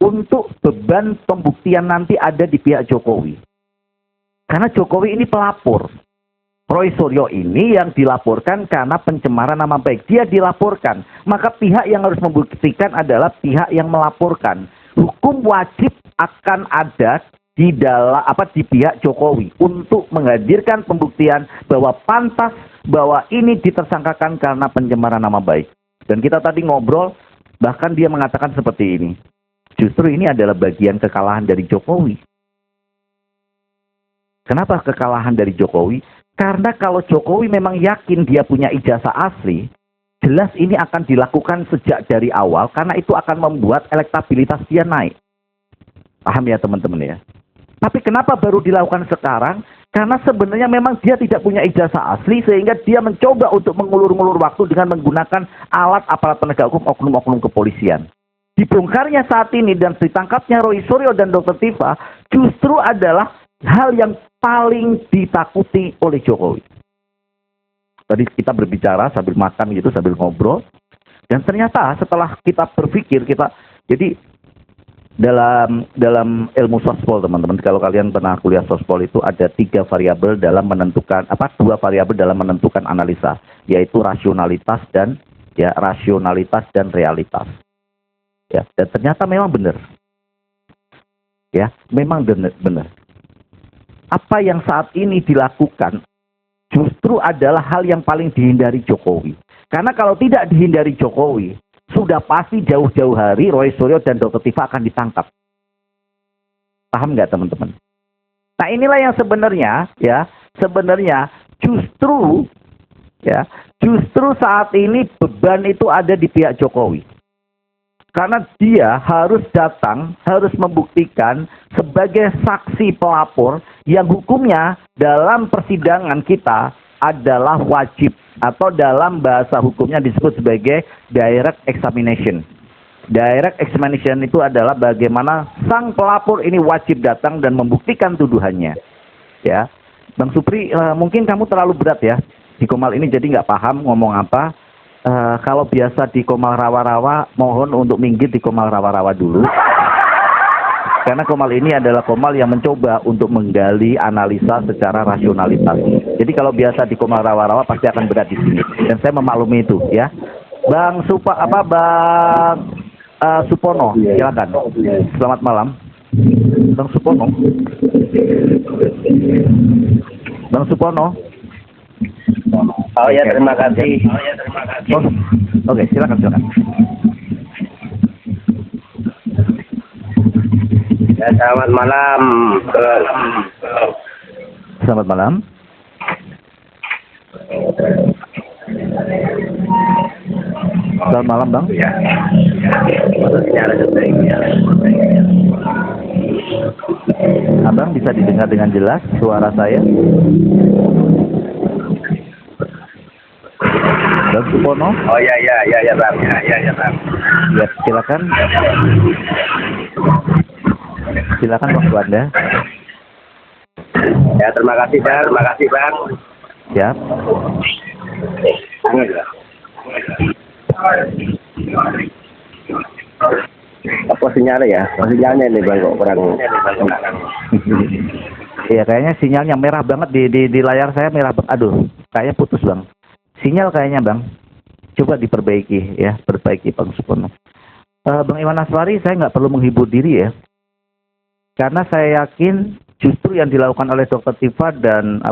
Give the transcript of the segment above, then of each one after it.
untuk beban pembuktian nanti ada di pihak Jokowi. Karena Jokowi ini pelapor. Roy Suryo ini yang dilaporkan karena pencemaran nama baik. Dia dilaporkan. Maka pihak yang harus membuktikan adalah pihak yang melaporkan. Hukum wajib akan ada di pihak Jokowi untuk menghadirkan pembuktian bahwa pantas bahwa ini ditersangkakan karena pencemaran nama baik. Dan kita tadi ngobrol, bahkan dia mengatakan seperti ini. Justru ini adalah bagian kekalahan dari Jokowi. Kenapa kekalahan dari Jokowi? Karena kalau Jokowi memang yakin dia punya ijazah asli, jelas ini akan dilakukan sejak dari awal karena itu akan membuat elektabilitas dia naik. Paham ya teman-teman ya? Tapi kenapa baru dilakukan sekarang? Karena sebenarnya memang dia tidak punya ijazah asli sehingga dia mencoba untuk mengulur-ngulur waktu dengan menggunakan alat aparat penegak hukum oknum-oknum kepolisian. Dibongkarnya saat ini dan ditangkapnya Roy Suryo dan Dr. Tifa justru adalah hal yang paling ditakuti oleh Jokowi. Tadi kita berbicara sambil makan gitu, sambil ngobrol. Dan ternyata setelah kita berpikir, jadi dalam ilmu sospol teman-teman, kalau kalian pernah kuliah sospol itu ada 3 variabel dalam menentukan, 2 variabel dalam menentukan analisa, yaitu rasionalitas dan realitas. Ya, dan ternyata memang benar. Ya, memang benar. Apa yang saat ini dilakukan justru adalah hal yang paling dihindari Jokowi. Karena kalau tidak dihindari Jokowi, sudah pasti jauh-jauh hari Roy Suryo dan Dr. Tifa akan ditangkap. Paham nggak teman-teman? Nah inilah yang sebenarnya justru saat ini beban itu ada di pihak Jokowi. Karena dia harus datang, harus membuktikan sebagai saksi pelapor yang hukumnya dalam persidangan kita adalah wajib. Atau dalam bahasa hukumnya disebut sebagai direct examination. Direct examination itu adalah bagaimana sang pelapor ini wajib datang dan membuktikan tuduhannya. Ya, Bang Supri, mungkin kamu terlalu berat ya di Komal ini jadi nggak paham ngomong apa. Kalau biasa di Komal Rawa-Rawa, mohon untuk minggir di Komal Rawa-Rawa dulu. Karena Komal ini adalah Komal yang mencoba untuk menggali analisa secara rasionalitas. Jadi kalau biasa di Komal Rawa-Rawa pasti akan berat di sini. Dan saya memaklumi itu ya. Bang Supono, silakan. Selamat malam. Bang Supono. Oh ya, terima kasih. Oke, silakan. Ya, selamat malam. Selamat malam. Selamat malam, Bang. Ya. Abang bisa didengar dengan jelas suara saya? Bang Supono? Oh ya, Bang. Ya, Bang. Ya, silakan. Silakan waktu Anda. Ya, terima kasih, Bang. Siap. Apa sinyalnya ya? Sinyalnya ini Bang kok kurang. Iya, kayaknya sinyalnya merah banget di layar saya merah banget. Aduh, kayaknya putus, Bang. Sinyal kayaknya, Bang. Coba diperbaiki ya, perbaiki Bang Supono. Bang Iwan Aswari, saya nggak perlu menghibur diri ya. Karena saya yakin justru yang dilakukan oleh Dr. Tifa dan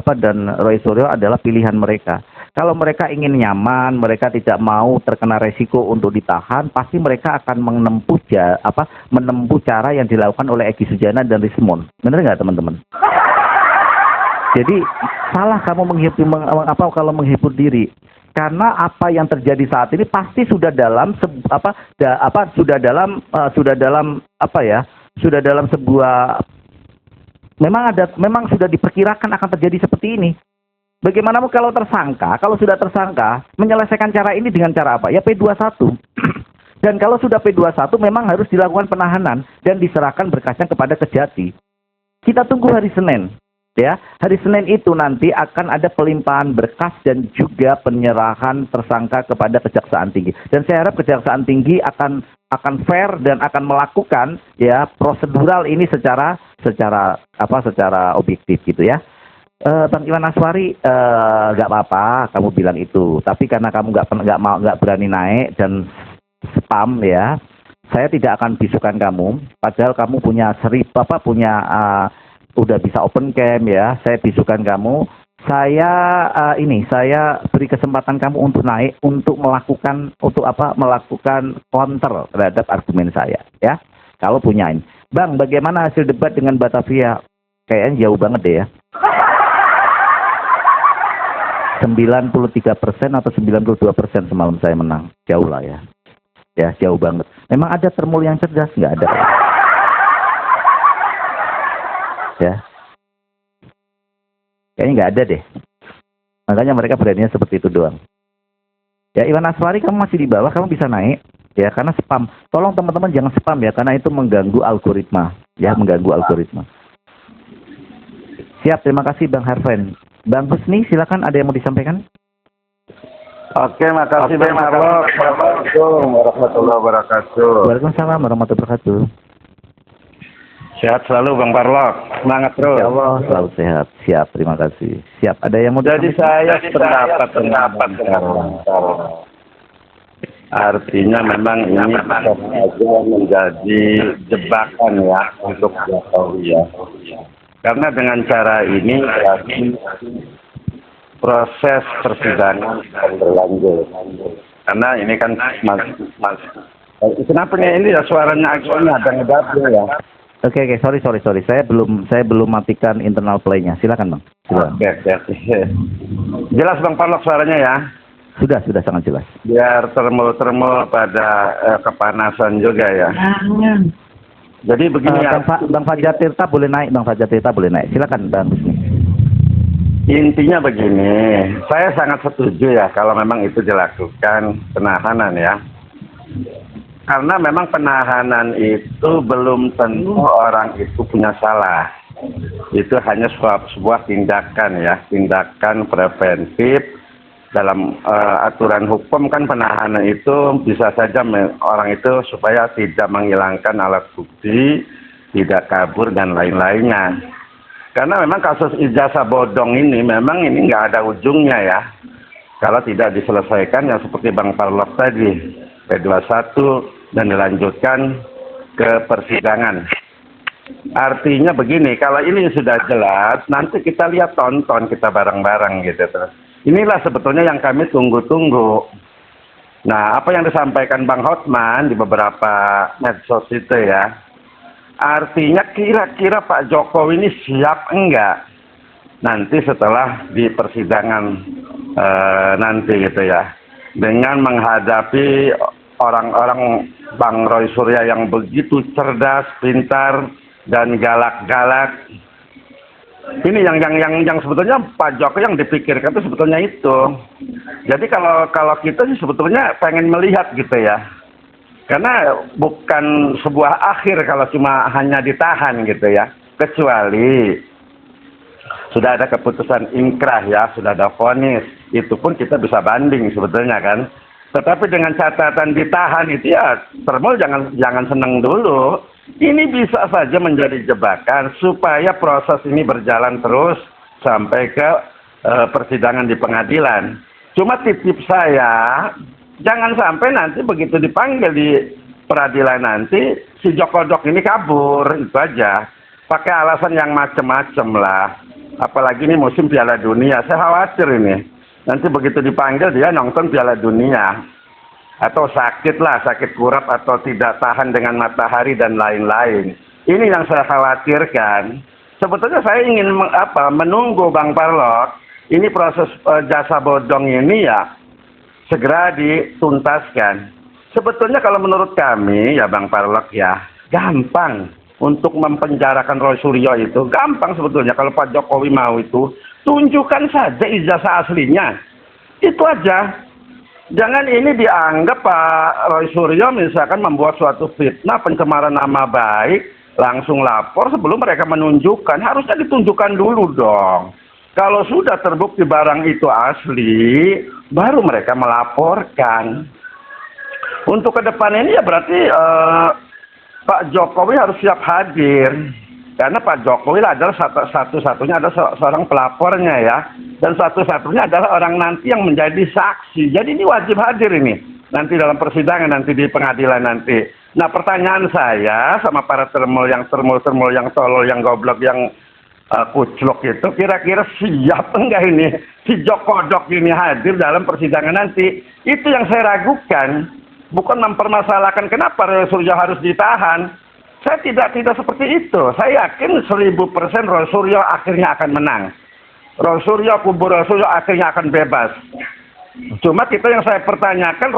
Roy Suryo adalah pilihan mereka. Kalau mereka ingin nyaman, mereka tidak mau terkena resiko untuk ditahan, pasti mereka akan menempuh cara yang dilakukan oleh Egy Sujana dan Rismon. Benar nggak teman-teman? Jadi salah kamu kalau menghibur diri. Karena apa yang terjadi saat ini pasti sudah dalam sebuah memang sudah diperkirakan akan terjadi seperti ini. Bagaimana kalau sudah tersangka menyelesaikan cara ini dengan cara apa? Ya P21. Dan kalau sudah P21 memang harus dilakukan penahanan dan diserahkan berkasnya kepada Kejati. Kita tunggu hari Senin. Ya, hari Senin itu nanti akan ada pelimpahan berkas dan juga penyerahan tersangka kepada Kejaksaan Tinggi. Dan saya harap Kejaksaan Tinggi akan akan fair dan akan melakukan ya prosedural ini secara objektif gitu ya. Bang Iwan Aswari, nggak apa-apa kamu bilang itu, tapi karena kamu nggak berani naik dan spam ya, saya tidak akan bisukan kamu. Padahal kamu punya udah bisa open cam ya, saya bisukan kamu. Saya beri kesempatan kamu untuk naik, untuk melakukan counter terhadap argumen saya ya. Kalau punyain, Bang, bagaimana hasil debat dengan Batavia? Kayaknya jauh banget deh ya. 93% atau 92% semalam saya menang. Jauh lah ya. Ya, jauh banget. Memang ada termul yang cerdas? Nggak ada. Ya. Kayaknya nggak ada deh. Makanya mereka beraninya seperti itu doang. Ya, Iwan Aswari, kamu masih di bawah, kamu bisa naik. Ya, karena spam. Tolong teman-teman jangan spam ya, karena itu mengganggu algoritma. Ya, mengganggu algoritma. Siap, terima kasih Bang Harven. Bang Husni, silakan, ada yang mau disampaikan? Oke, makasih Bang Marlok. Assalamualaikum warahmatullahi wabarakatuh. Waalaikumsalam warahmatullahi wabarakatuh. Sehat selalu Bang Marlok. Semangat terus. Ya Allah, selalu sehat. Siap, terima kasih. Siap, ada yang mau Jadi disampaikan? saya sependapat dengan Bang Artinya memang ini aja menjadi jebakan ya untuk Jokowi ya. Karena dengan cara ini berarti proses persidangan akan berlanjut. Karena ini kan kenapa ini ya suaranya agaknya ada ngedabel ya. Oke, sorry. Saya belum matikan internal play-nya. Silakan Bang. Silakan. Oke. Jelas Bang Parlok suaranya ya. Sudah sangat jelas. Biar termul pada kepanasan juga ya. Jadi begini ya. Bang Fajar Tirta boleh naik, Silakan Bang Husni. Intinya begini, saya sangat setuju ya kalau memang itu dilakukan penahanan ya. Karena memang penahanan itu belum tentu orang itu punya salah. Itu hanya sebuah tindakan ya, tindakan preventif. Dalam aturan hukum kan penahanan itu bisa saja orang itu supaya tidak menghilangkan alat bukti, tidak kabur dan lain-lainnya. Karena memang kasus ijazah bodong ini memang ini nggak ada ujungnya ya. Kalau tidak diselesaikan yang seperti Bang Parlok tadi, P21 dan dilanjutkan ke persidangan. Artinya begini, kalau ini sudah jelas, nanti kita lihat tonton kita bareng-bareng gitu terus. Inilah sebetulnya yang kami tunggu-tunggu. Nah, apa yang disampaikan Bang Hotman di beberapa medsos itu ya, artinya kira-kira Pak Jokowi ini siap enggak nanti setelah di persidangan nanti gitu ya, dengan menghadapi orang-orang Bang Roy Surya yang begitu cerdas, pintar, dan galak-galak. Ini yang sebetulnya Pak Jokowi yang dipikirkan itu sebetulnya itu. Jadi kalau kita sih sebetulnya pengen melihat gitu ya. Karena bukan sebuah akhir kalau cuma hanya ditahan gitu ya. Kecuali sudah ada keputusan inkrah ya, sudah ada vonis. Itu pun kita bisa banding sebetulnya kan. Tetapi dengan catatan ditahan itu ya, termul jangan senang dulu. Ini bisa saja menjadi jebakan supaya proses ini berjalan terus sampai ke persidangan di pengadilan. Cuma titip saya, jangan sampai nanti begitu dipanggil di peradilan nanti, si Jokodok ini kabur, itu aja. Pakai alasan yang macem-macem lah. Apalagi ini musim Piala Dunia, saya khawatir ini. Nanti begitu dipanggil dia nonton Piala Dunia. Atau sakit lah, sakit kurap atau tidak tahan dengan matahari dan lain-lain. Ini yang saya khawatirkan. Sebetulnya saya ingin menunggu Bang Parlok, ini proses jasa bodong ini ya segera dituntaskan. Sebetulnya kalau menurut kami ya Bang Parlok ya, gampang untuk mempenjarakan Roy Suryo itu. Gampang sebetulnya kalau Pak Jokowi mau itu, tunjukkan saja ijazah aslinya. Itu aja. Jangan ini dianggap Pak Roy Suryo misalkan membuat suatu fitnah, pencemaran nama baik, langsung lapor sebelum mereka menunjukkan. Harusnya ditunjukkan dulu dong. Kalau sudah terbukti barang itu asli, baru mereka melaporkan. Untuk ke depan ini ya berarti Pak Jokowi harus siap hadir. Karena Pak Jokowi adalah satu-satunya adalah seorang pelapornya ya. Dan satu-satunya adalah orang nanti yang menjadi saksi. Jadi ini wajib hadir ini. Nanti dalam persidangan, nanti di pengadilan nanti. Nah pertanyaan saya sama para termul yang tolol, yang goblok, yang kuclok itu, kira-kira siap enggak ini si Jokodok ini hadir dalam persidangan nanti? Itu yang saya ragukan. Bukan mempermasalahkan kenapa Roy Suryo harus ditahan. Saya tidak seperti itu. Saya yakin 1000% Roy Suryo akhirnya akan menang. Roy Suryo, kubu Roy Suryo akhirnya akan bebas. Cuma kita yang saya pertanyakan,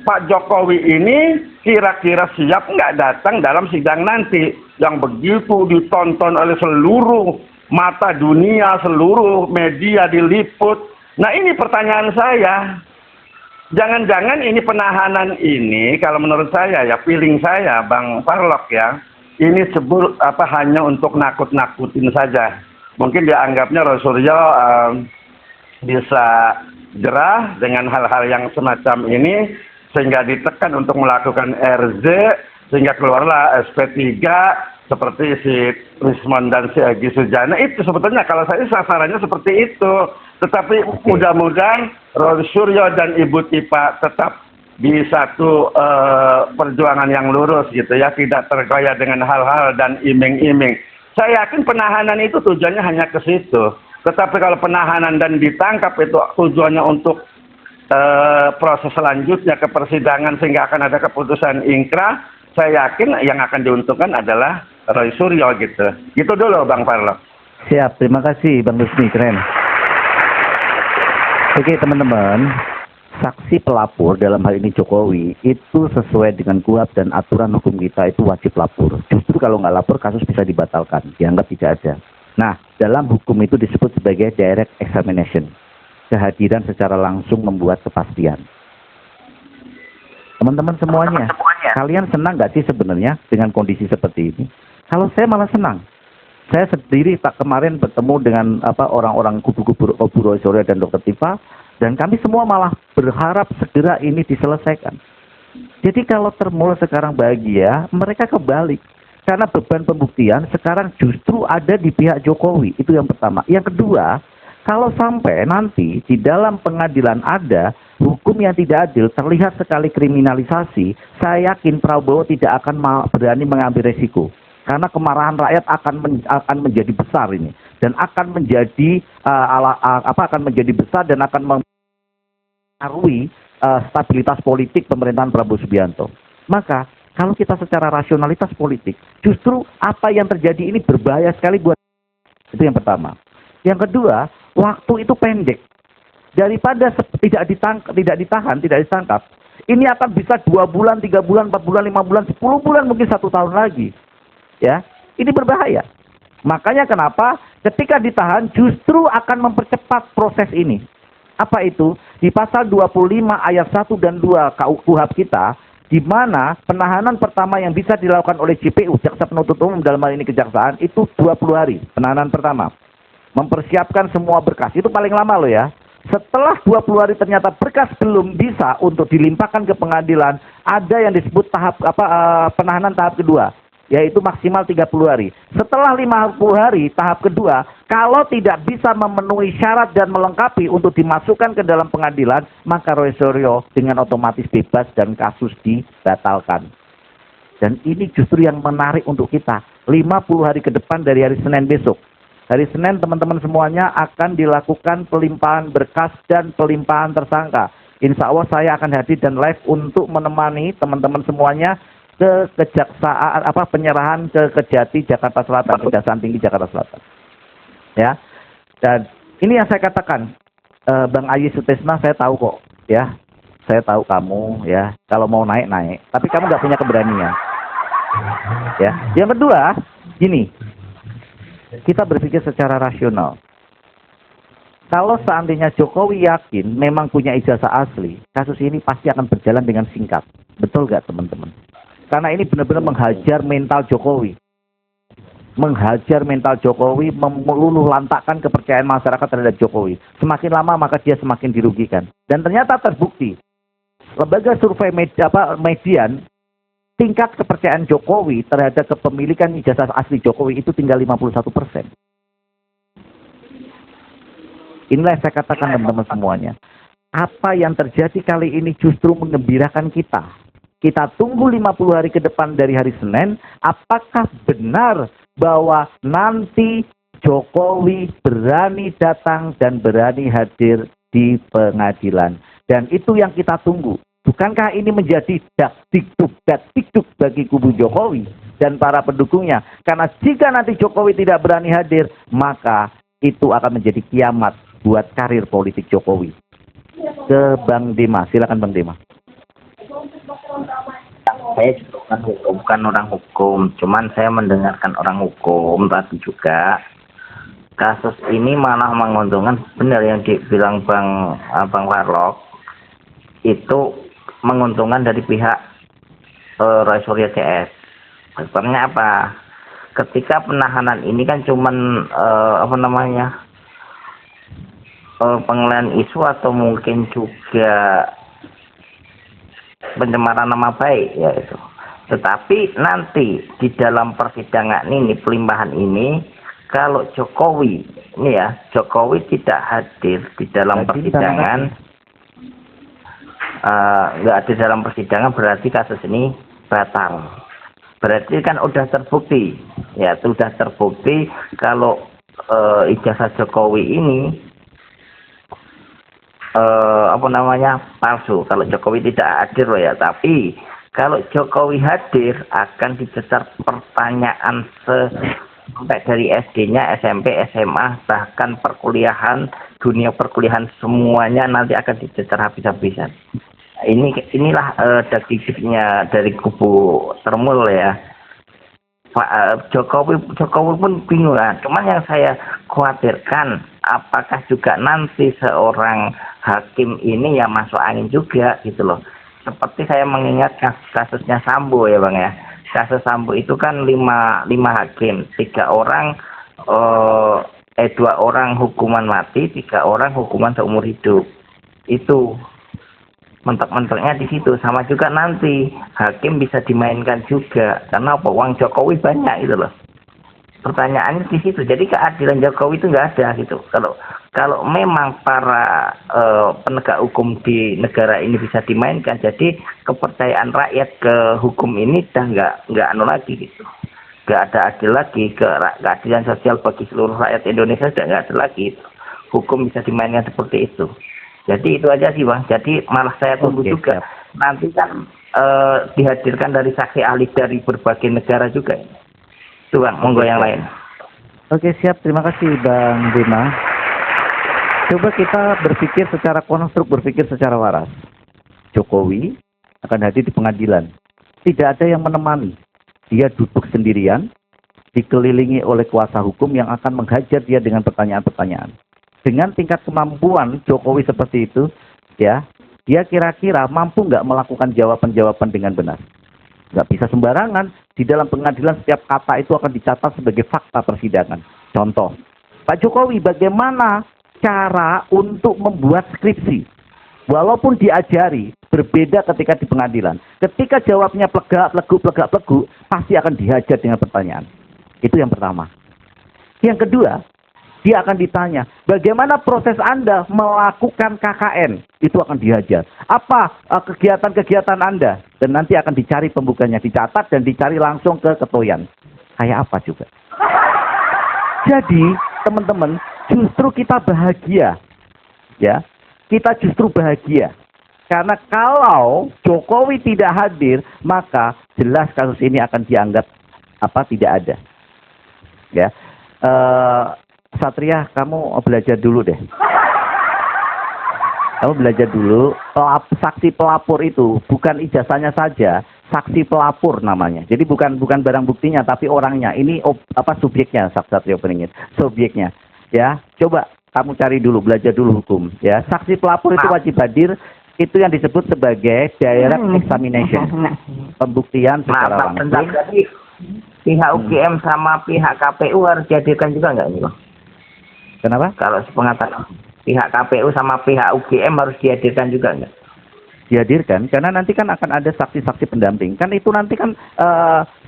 Pak Jokowi ini kira-kira siap nggak datang dalam sidang nanti yang begitu ditonton oleh seluruh mata dunia, seluruh media diliput. Nah ini pertanyaan saya. Jangan-jangan ini penahanan ini, kalau menurut saya ya, feeling saya, Bang Farlok ya, ini hanya untuk nakut-nakutin saja. Mungkin dianggapnya Roy Suryo bisa jerah dengan hal-hal yang semacam ini, sehingga ditekan untuk melakukan RZ, sehingga keluarlah SP3, seperti si Rismon dan si Egy Sujana. Itu sebetulnya kalau saya sasarannya seperti itu. Tetapi mudah-mudahan Roy Suryo dan Ibu Tipa tetap di satu perjuangan yang lurus gitu ya, tidak tergoyah dengan hal-hal dan iming-iming. Saya yakin penahanan itu tujuannya hanya ke situ. Tetapi kalau penahanan dan ditangkap itu tujuannya untuk proses selanjutnya ke persidangan sehingga akan ada keputusan ingkrah, saya yakin yang akan diuntungkan adalah Roy Suryo gitu. Itu dulu Bang Farlok. Siap, terima kasih Bang Rusmi, keren. Oke teman-teman, saksi pelapor dalam hal ini Jokowi itu sesuai dengan KUHP dan aturan hukum kita itu wajib lapor. Justru kalau nggak lapor kasus bisa dibatalkan, dianggap tidak ada. Nah, dalam hukum itu disebut sebagai direct examination. Kehadiran secara langsung membuat kepastian. Teman-teman semuanya, kalian senang nggak sih sebenarnya dengan kondisi seperti ini? Kalau saya malah senang. Saya sendiri kemarin bertemu dengan orang-orang kubu-kubu Roy Suryo dan Dr. Tipa, dan kami semua malah berharap segera ini diselesaikan. Jadi kalau termul sekarang bahagia, mereka kebalik. Karena beban pembuktian sekarang justru ada di pihak Jokowi. Itu yang pertama. Yang kedua, kalau sampai nanti di dalam pengadilan ada hukum yang tidak adil, terlihat sekali kriminalisasi, saya yakin Prabowo tidak akan berani mengambil resiko. Karena kemarahan rakyat akan menjadi besar ini, dan akan menjadi besar dan akan mempengaruhi stabilitas politik pemerintahan Prabowo Subianto. Maka kalau kita secara rasionalitas politik, justru apa yang terjadi ini berbahaya sekali buat. Itu yang pertama. Yang kedua, waktu itu pendek. Daripada tidak ditangkap, ini akan bisa 2 bulan, 3 bulan, 4 bulan, 5 bulan, 10 bulan, mungkin 1 tahun lagi. Ya, ini berbahaya. Makanya kenapa ketika ditahan justru akan mempercepat proses ini. Apa itu? Di pasal 25 ayat 1 dan 2 KUHP kita, di mana penahanan pertama yang bisa dilakukan oleh JPU, Jaksa Penuntut Umum dalam hal ini Kejaksaan, itu 20 hari penahanan pertama. Mempersiapkan semua berkas, itu paling lama loh ya. Setelah 20 hari ternyata berkas belum bisa untuk dilimpahkan ke pengadilan, ada yang disebut penahanan tahap kedua, yaitu maksimal 30 hari. Setelah 50 hari tahap kedua, kalau tidak bisa memenuhi syarat dan melengkapi untuk dimasukkan ke dalam pengadilan, maka Roy Suryo dengan otomatis bebas dan kasus dibatalkan. Dan ini justru yang menarik untuk kita. 50 hari ke depan dari hari Senin besok. Hari Senin teman-teman semuanya akan dilakukan pelimpahan berkas dan pelimpahan tersangka. Insya Allah saya akan hadir dan live untuk menemani teman-teman semuanya ke kejaksaan penyerahan ke Kejati Jakarta Selatan, Kejaksaan Tinggi Jakarta Selatan. Ya. Dan ini yang saya katakan, Bang Ayi Sutesna, saya tahu kok, ya. Saya tahu kamu, ya. Kalau mau naik, tapi kamu nggak punya keberanian. Ya. Yang kedua, gini. Kita berpikir secara rasional. Kalau seandainya Jokowi yakin memang punya ijazah asli, kasus ini pasti akan berjalan dengan singkat. Betul nggak teman-teman? Karena ini benar-benar menghajar mental Jokowi. Menghajar mental Jokowi, meluluh lantakkan kepercayaan masyarakat terhadap Jokowi. Semakin lama maka dia semakin dirugikan. Dan ternyata terbukti. lembaga survei median, tingkat kepercayaan Jokowi terhadap kepemilikan ijazah asli Jokowi itu tinggal 51%. Inilah yang saya katakan teman-teman semuanya. Apa yang terjadi kali ini justru menggembirakan kita. Kita tunggu 50 hari ke depan dari hari Senin, apakah benar bahwa nanti Jokowi berani datang dan berani hadir di pengadilan. Dan itu yang kita tunggu. Bukankah ini menjadi dakdikduk bagi kubu Jokowi dan para pendukungnya? Karena jika nanti Jokowi tidak berani hadir, maka itu akan menjadi kiamat buat karir politik Jokowi. Ke Bang Dema, silakan Bang Dema. Saya juga bukan orang hukum, cuman saya mendengarkan orang hukum tadi juga. Kasus ini malah menguntungkan, benar yang dibilang Bang Warlock, itu menguntungkan dari pihak Roy Suryo CS. Sebenarnya apa? Ketika penahanan ini kan cuman pengelainan isu atau mungkin juga pencemaran nama baik ya itu. Tetapi nanti di dalam persidangan ini, pelimpahan ini, kalau Jokowi tidak hadir di dalam persidangan, nggak ada dalam persidangan, berarti kasus ini batal. Berarti kan udah terbukti, ya sudah terbukti kalau ijazah Jokowi ini palsu. Kalau Jokowi tidak hadir loh ya, tapi kalau Jokowi hadir akan dicecar pertanyaan sampai dari SD-nya, SMP, SMA, bahkan perkuliahan, dunia perkuliahan semuanya nanti akan dicecar habis-habisan. Inilah dakdikduknya dari kubu Termul ya. Pak Jokowi pun bingung kan. Cuman yang saya khawatirkan, apakah juga nanti seorang hakim ini yang masuk angin juga gitu loh. Seperti saya mengingat kasusnya Sambo ya Bang ya. Kasus Sambo itu kan 5 hakim, 2 orang hukuman mati, 3 orang hukuman seumur hidup. Itu mentok-mentoknya di situ. Sama juga nanti hakim bisa dimainkan juga, karena apa? Uang Jokowi banyak gitu loh. Pertanyaannya di situ. Jadi keadilan Jokowi itu nggak ada gitu. Kalau memang para penegak hukum di negara ini bisa dimainkan, jadi kepercayaan rakyat ke hukum ini udah nggak lagi gitu. Nggak ada adil lagi, keadilan sosial bagi seluruh rakyat Indonesia sudah nggak ada lagi. Hukum bisa dimainkan seperti itu. Jadi itu aja sih Bang. Jadi malah saya tunggu juga. Nanti kan dihadirkan dari saksi ahli dari berbagai negara juga. Itu Bang, monggo yang lain. Oke, siap. Terima kasih Bang Dema. Coba kita berpikir secara konstruk, berpikir secara waras. Jokowi akan hadir di pengadilan. Tidak ada yang menemani. Dia duduk sendirian, dikelilingi oleh kuasa hukum yang akan menghajar dia dengan pertanyaan-pertanyaan. Dengan tingkat kemampuan Jokowi seperti itu, ya, dia kira-kira mampu nggak melakukan jawaban-jawaban dengan benar. Nggak bisa sembarangan. Di dalam pengadilan setiap kata itu akan dicatat sebagai fakta persidangan. Contoh, Pak Jokowi bagaimana cara untuk membuat skripsi? Walaupun diajari, berbeda ketika di pengadilan. Ketika jawabnya pleguk, pasti akan dihajar dengan pertanyaan. Itu yang pertama. Yang kedua, dia akan ditanya, bagaimana proses Anda melakukan KKN? Itu akan dihajar. Apa kegiatan-kegiatan Anda? Dan nanti akan dicari pembukanya, dicatat dan dicari langsung ke ketoyan. Kayak apa juga. Jadi, teman-teman, justru kita bahagia. Ya, kita justru bahagia. Karena kalau Jokowi tidak hadir, maka jelas kasus ini akan dianggap tidak ada. Ya. Satria, kamu belajar dulu deh. Kamu belajar dulu. Saksi pelapor itu bukan ijazahnya saja, saksi pelapor namanya. Jadi bukan barang buktinya, tapi orangnya. Ini subjeknya, Satria peningin. Subjeknya. Ya, coba kamu cari dulu, belajar dulu hukum. Ya, saksi pelapor itu wajib hadir. Itu yang disebut sebagai direct examination, pembuktian secara langsung. Jadi pihak UGM sama pihak KPU harus dihadirkan juga nggak ini Bang? Kenapa? Kalau sepengetahuan pihak KPU sama pihak UGM harus dihadirkan juga nggak? dihadirkan karena nanti kan akan ada saksi-saksi pendamping. Kan itu nanti kan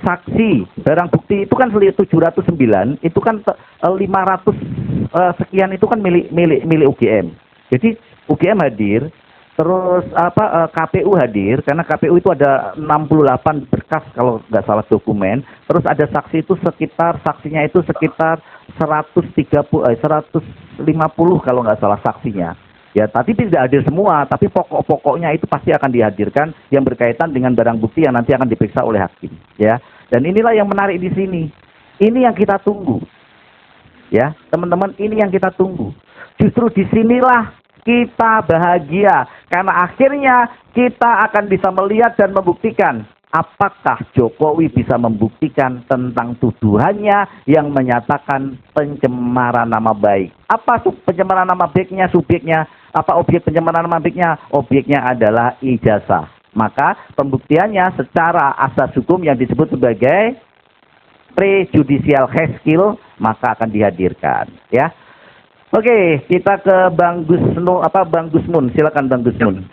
saksi barang bukti itu kan 709 itu kan 500 sekian itu kan milik UGM. Jadi UGM hadir, terus KPU hadir karena KPU itu ada 68 berkas kalau nggak salah dokumen. Terus ada saksi itu saksinya itu sekitar 150 kalau nggak salah saksinya. Ya, tapi tidak hadir semua, tapi pokok-pokoknya itu pasti akan dihadirkan yang berkaitan dengan barang bukti yang nanti akan diperiksa oleh hakim, ya. Dan inilah yang menarik di sini. Ini yang kita tunggu. Ya, teman-teman, ini yang kita tunggu. Justru disinilah kita bahagia karena akhirnya kita akan bisa melihat dan membuktikan apakah Jokowi bisa membuktikan tentang tuduhannya yang menyatakan pencemaran nama baik. Apa pencemaran nama baiknya, subjeknya? Apa objek pencemaran nama baiknya? Objeknya adalah ijazah. Maka pembuktiannya secara asas hukum yang disebut sebagai prejudicial haskell maka akan dihadirkan, ya. Oke, kita ke Bang Gusmun. Silakan Bang Gusmun.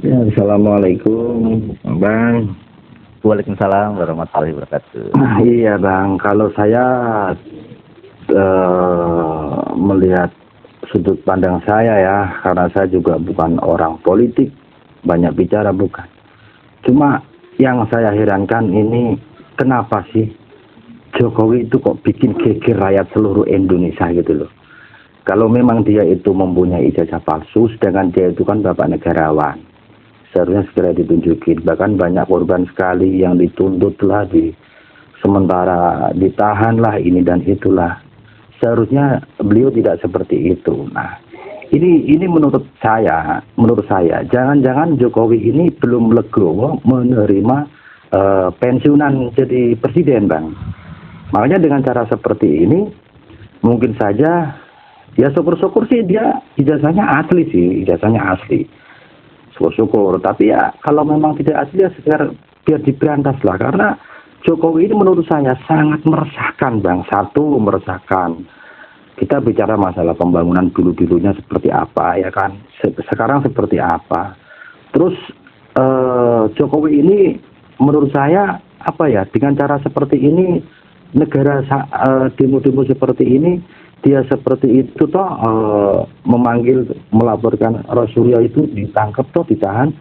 Ya, Assalamualaikum, Bang. Waalaikumsalam warahmatullahi wabarakatuh. Iya, Bang. Kalau saya melihat sudut pandang saya ya, karena saya juga bukan orang politik, banyak bicara bukan. Cuma yang saya herankan ini, kenapa sih Jokowi itu kok bikin geger rakyat seluruh Indonesia gitu loh. Kalau memang dia itu mempunyai ijazah palsu, sedangkan dia itu kan bapak negarawan, seharusnya segera ditunjukin. Bahkan banyak korban sekali yang dituntut lah, sementara ditahan lah, ini dan itulah. Seharusnya beliau tidak seperti itu. Nah, ini menurut saya, jangan-jangan Jokowi ini belum legowo menerima pensiunan jadi presiden, Bang. Makanya dengan cara seperti ini, mungkin saja ya syukur-syukur sih dia ijazahnya asli. Syukur-syukur. Tapi ya kalau memang tidak asli ya sekedar biar diberantas lah. Karena Jokowi ini menurut saya sangat meresahkan, Bang. Satu, meresahkan. Kita bicara masalah pembangunan dulu-dulunya seperti apa ya kan. Sekarang seperti apa. Terus Jokowi ini menurut saya dengan cara seperti ini, negara demo-demo seperti ini, dia seperti itu melaporkan Rasulullah itu ditangkap ditahan,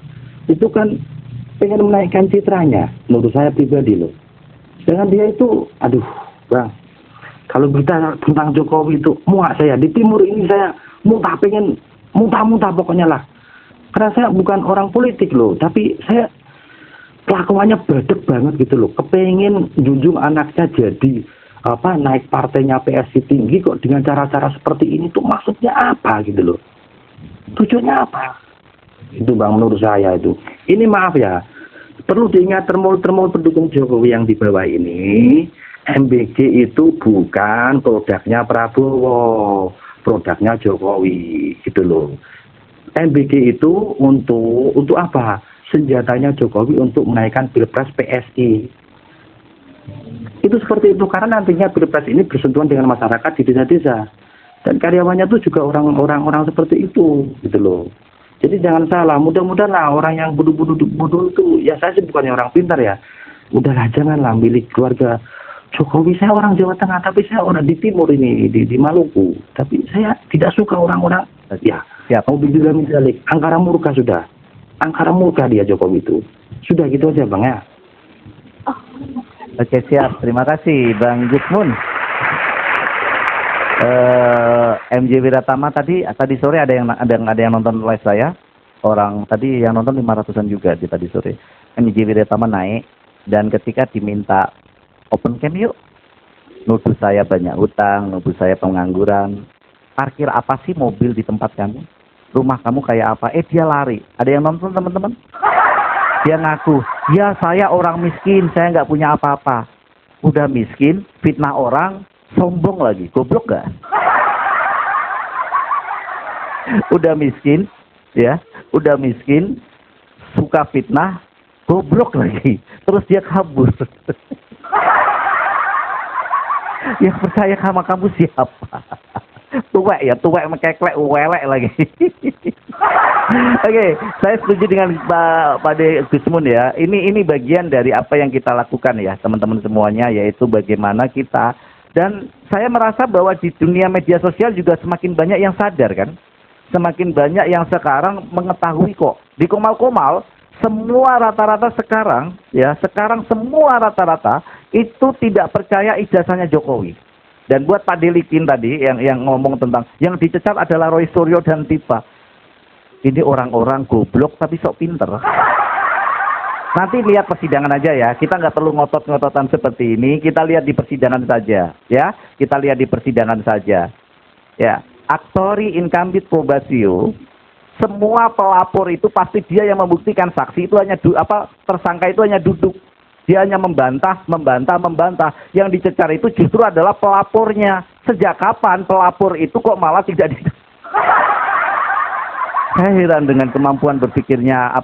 itu kan pengen menaikkan citranya menurut saya pribadi loh. Dengan dia itu, aduh Bang, kalau berita tentang Jokowi itu muak saya. Di timur ini saya pengen muntah pokoknya lah, karena saya bukan orang politik loh, tapi saya kelakuannya badek banget gitu loh. Kepengen junjung anaknya jadi naik partainya PSI tinggi kok dengan cara-cara seperti ini tuh maksudnya apa gitu loh. Tujuannya apa? Itu Bang menurut saya itu. Ini maaf ya, perlu diingat termol pendukung Jokowi yang di bawah ini, MBG itu bukan produknya Prabowo, produknya Jokowi gitu loh. MBG itu untuk apa? Senjatanya Jokowi untuk menaikkan Pilpres PSI. Itu seperti itu karena nantinya Pilpres ini bersentuhan dengan masyarakat di desa-desa. Dan karyawannya itu juga orang-orang seperti itu gitu loh. Jadi jangan salah, mudah-mudahan lah orang yang bodoh itu, ya saya sih bukannya orang pintar ya. Udahlah janganlah milik keluarga Jokowi. Saya orang Jawa Tengah, tapi saya orang di timur ini, di Maluku. Tapi saya tidak suka orang-orang ya mau bilang misalnya angkara murka sudah. Angkara murka dia Jokowi itu. Sudah gitu aja Bang ya. Oke, siap. Terima kasih Bang Gusmun. MJ Wiratama tadi sore ada yang nonton live saya. Orang tadi yang nonton 500-an juga di tadi sore. MJ Wiratama naik dan ketika diminta open cam yuk, nuduh saya banyak hutang, nuduh saya pengangguran. Parkir apa sih mobil di tempat kamu? Rumah kamu kayak apa? Dia lari. Ada yang nonton teman-teman? Dia ngaku, ya saya orang miskin, saya nggak punya apa-apa. Udah miskin, fitnah orang, sombong lagi. Goblok nggak? Udah miskin, suka fitnah, goblok lagi. Terus dia kabur. Yang percaya sama kamu siapa? Tuwek mekeklek, welek lagi. Oke, saya setuju dengan Pak De Gusmun ya. Ini bagian dari apa yang kita lakukan ya, teman-teman semuanya, yaitu bagaimana kita, dan saya merasa bahwa di dunia media sosial juga semakin banyak yang sadar kan. Semakin banyak yang sekarang mengetahui kok. Di Komal-Komal, semua rata-rata sekarang, ya, sekarang semua rata-rata itu tidak percaya ijazahnya Jokowi. Dan buat Pak Delikin tadi yang ngomong tentang, yang dicecar adalah Roy Suryo dan Tifa. Ini orang-orang goblok tapi sok pinter. Nanti lihat persidangan aja ya. Kita nggak perlu ngotot-ngototan seperti ini. Kita lihat di persidangan saja, ya. Kita lihat di persidangan saja, ya. Aktori incumbent Kobasio, semua pelapor itu pasti dia yang membuktikan, saksi itu hanya tersangka itu hanya duduk. Dia hanya membantah. Yang dicecar itu justru adalah pelapornya. Sejak kapan pelapor itu kok malah tidak Saya heran dengan kemampuan berpikirnya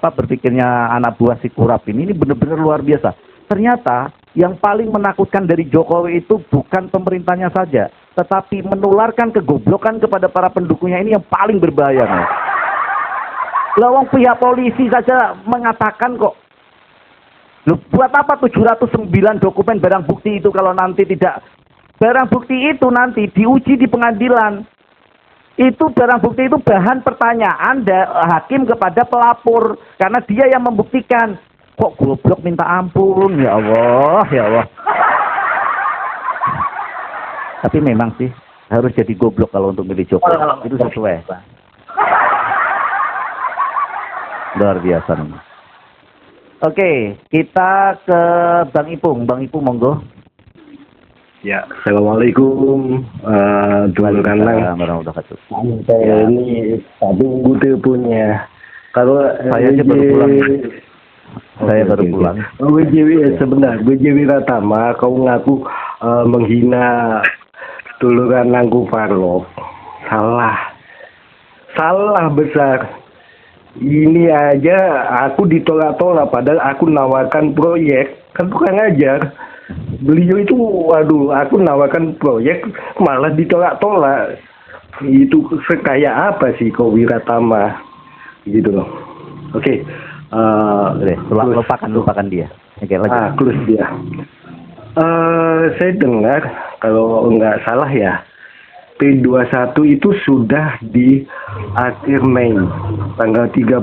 anak buah si Kurap ini benar-benar luar biasa. Ternyata yang paling menakutkan dari Jokowi itu bukan pemerintahnya saja, tetapi menularkan kegoblokan kepada para pendukungnya ini yang paling berbahaya. Lawang pihak polisi saja mengatakan kok, loh, buat apa 709 dokumen barang bukti itu kalau nanti tidak, barang bukti itu nanti diuji di pengadilan. Itu barang bukti itu bahan pertanyaan hakim kepada pelapor karena dia yang membuktikan. Kok goblok minta ampun, ya Allah, ya Allah. Tapi memang sih harus jadi goblok kalau untuk milih Jokowi. Itu sesuai. Luar biasa nih. Oke, kita ke Bang Ipung. Bang Ipung monggo. Ya, assalamualaikum. Saya ini tadi butuh punya. Kalau saya aja baru pulang. Saya baru pulang. BJW Ratama, kau ngaku menghina seduluran Nangku Farlo. Salah besar. Ini aja aku ditolak-tolak padahal aku nawarkan proyek. Kan bukan ngajar. Beliau itu, waduh, aku nawarkan proyek malah ditolak-tolak. Itu sekaya apa sih kau Wiratama? Gitu loh. Oke. Lupakan dia. Oke, lanjut. Close dia. Saya dengar kalau nggak salah ya, P21 itu sudah di akhir Mei, tanggal 31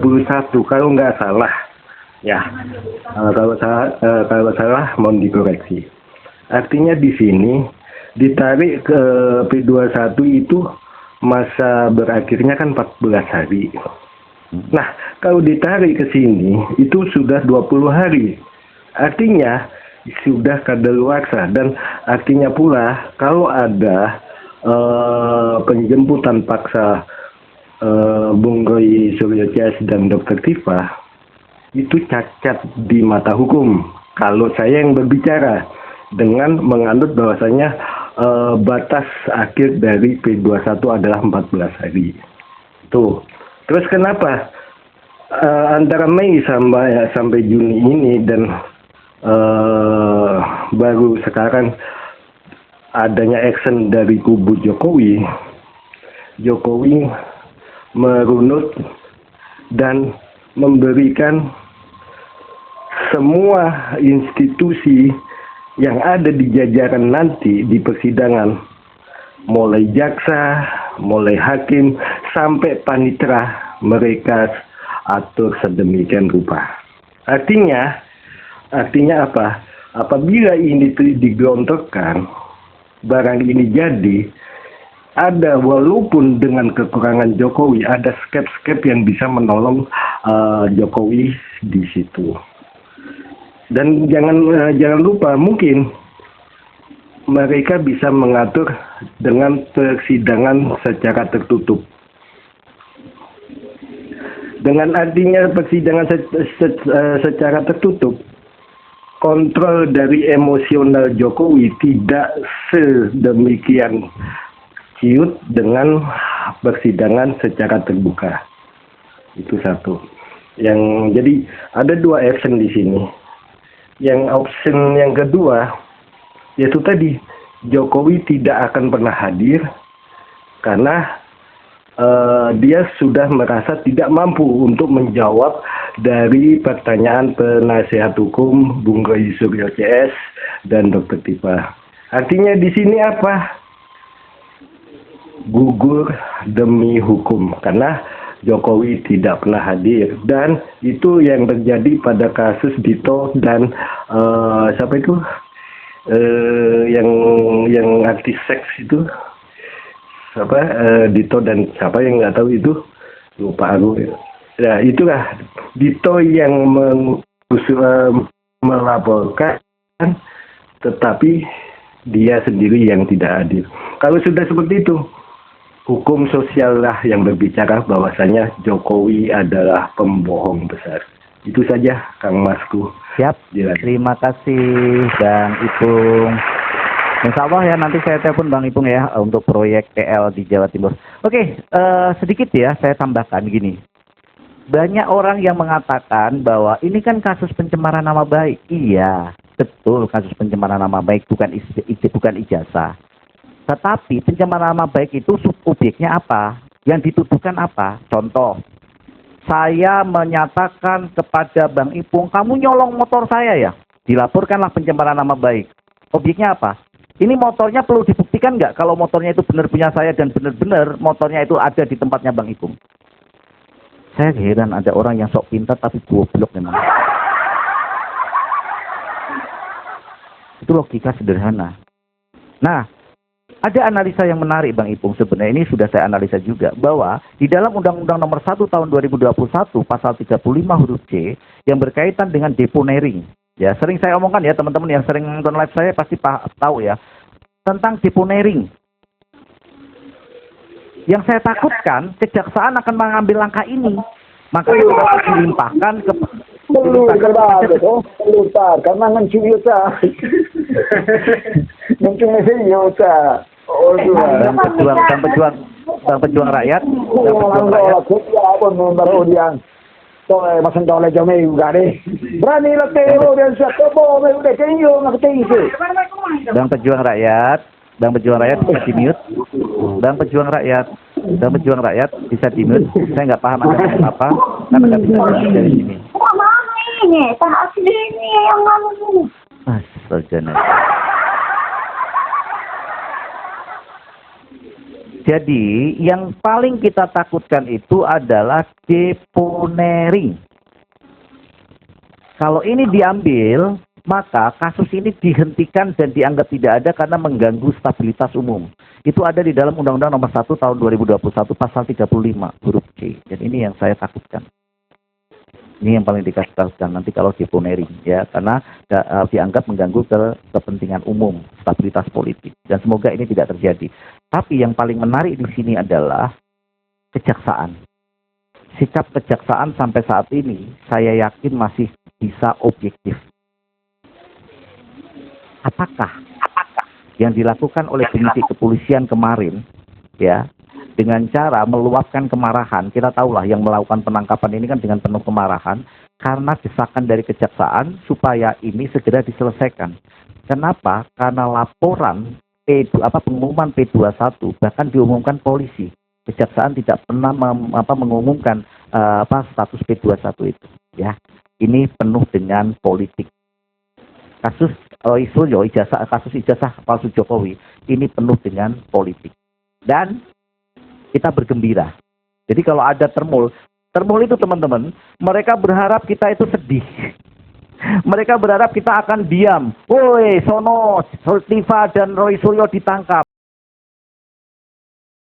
kalau nggak salah. Ya, kalau salah mohon dikoreksi. Artinya di sini ditarik ke P21 itu masa berakhirnya kan 14 hari. Nah, kalau ditarik ke sini itu sudah 20 hari. Artinya sudah kadaluarsa dan artinya pula kalau ada penjemputan paksa Bung Roy Suryo dan Dr. Tifa itu cacat di mata hukum. Kalau saya yang berbicara dengan menganut bahwasanya batas akhir dari P21 adalah 14 hari. Tuh. Terus kenapa antara Mei sampai Juni ini dan baru sekarang adanya action dari kubu Jokowi merunut dan memberikan semua institusi yang ada di jajaran nanti di persidangan, mulai jaksa, mulai hakim, sampai panitera, mereka atur sedemikian rupa. Artinya apa? Apabila ini digelontorkan, barang ini jadi, ada walaupun dengan kekurangan Jokowi, ada skep-skep yang bisa menolong Jokowi di situ. Dan jangan lupa, mungkin mereka bisa mengatur dengan persidangan secara tertutup. Dengan artinya persidangan secara tertutup, kontrol dari emosional Jokowi tidak sedemikian ciut dengan persidangan secara terbuka. Itu satu. Jadi ada dua action di sini. Yang option yang kedua, yaitu tadi Jokowi tidak akan pernah hadir karena dia sudah merasa tidak mampu untuk menjawab dari pertanyaan penasihat hukum Bung Roy Suryo CS dan Dr. Tifa. Artinya di sini apa? Gugur demi hukum karena Jokowi tidak pernah hadir, dan itu yang terjadi pada kasus Dito dan siapa itu yang artis seks itu siapa, Dito dan siapa yang nggak tahu itu, lupa aku. Nah itulah Dito yang melaporkan, tetapi dia sendiri yang tidak hadir. Kalau sudah seperti itu, hukum sosial lah yang berbicara bahwasanya Jokowi adalah pembohong besar. Itu saja Kang Masku. Siap. Terima kasih Bang Ipung. Insya Allah ya nanti saya telepon Bang Ipung ya untuk proyek TL di Jawa Timur. Oke, sedikit ya saya tambahkan gini. Banyak orang yang mengatakan bahwa ini kan kasus pencemaran nama baik. Iya, betul kasus pencemaran nama baik, bukan ijazah. Tetapi pencemaran nama baik itu subobjeknya apa? Yang dituduhkan apa? Contoh, saya menyatakan kepada Bang Ipung, kamu nyolong motor saya ya? Dilaporkanlah pencemaran nama baik. Objeknya apa? Ini motornya perlu dibuktikan nggak kalau motornya itu benar punya saya dan benar-benar motornya itu ada di tempatnya Bang Ipung? Saya heran ada orang yang sok pintar tapi goblok memang. Itu logika sederhana. Nah, ada analisa yang menarik Bang Ipung, sebenarnya ini sudah saya analisa juga, bahwa di dalam Undang-Undang Nomor 1 Tahun 2021 Pasal 35 huruf C yang berkaitan dengan deponering. Ya, sering saya omongkan ya, teman-teman yang sering nonton live saya pasti tahu ya, tentang deponering. Yang saya takutkan, kejaksaan akan mengambil langkah ini. Maka itu harus dilimpahkan ke karena mencuriota. Mencuriota. Bang pejuang rakyat. Bang pejuang rakyat bisa di-mute. Bang pejuang rakyat bisa di-mute. Saya nggak paham Anda apa, karena nggak bisa dari sini. Mana ini? Tanah asli ini yang mana ini? Sarjana. Jadi yang paling kita takutkan itu adalah deponering. Kalau ini diambil, maka kasus ini dihentikan dan dianggap tidak ada karena mengganggu stabilitas umum. Itu ada di dalam Undang-Undang Nomor 1 Tahun 2021 Pasal 35 huruf C. Dan ini yang saya takutkan. Ini yang paling dikasih takutkan nanti kalau deponering ya, karena dianggap mengganggu kepentingan umum, stabilitas politik. Dan semoga ini tidak terjadi. Tapi yang paling menarik di sini adalah kejaksaan. Sikap kejaksaan sampai saat ini saya yakin masih bisa objektif. Apakah yang dilakukan oleh penyidik kepolisian kemarin ya, dengan cara meluapkan kemarahan? Kita tahulah yang melakukan penangkapan ini kan dengan penuh kemarahan karena desakan dari kejaksaan supaya ini segera diselesaikan. Kenapa? Karena laporan pengumuman P21 bahkan diumumkan polisi. Kejaksaan tidak pernah mengumumkan status P21 itu ya. Ini penuh dengan politik. Kasus Roy Suryo, kasus ijazah palsu Jokowi, ini penuh dengan politik. Dan kita bergembira. Jadi kalau ada termul itu teman-teman, mereka berharap kita itu sedih. Mereka berharap kita akan diam. Woi, sono, Tifa dan Roy Suryo ditangkap.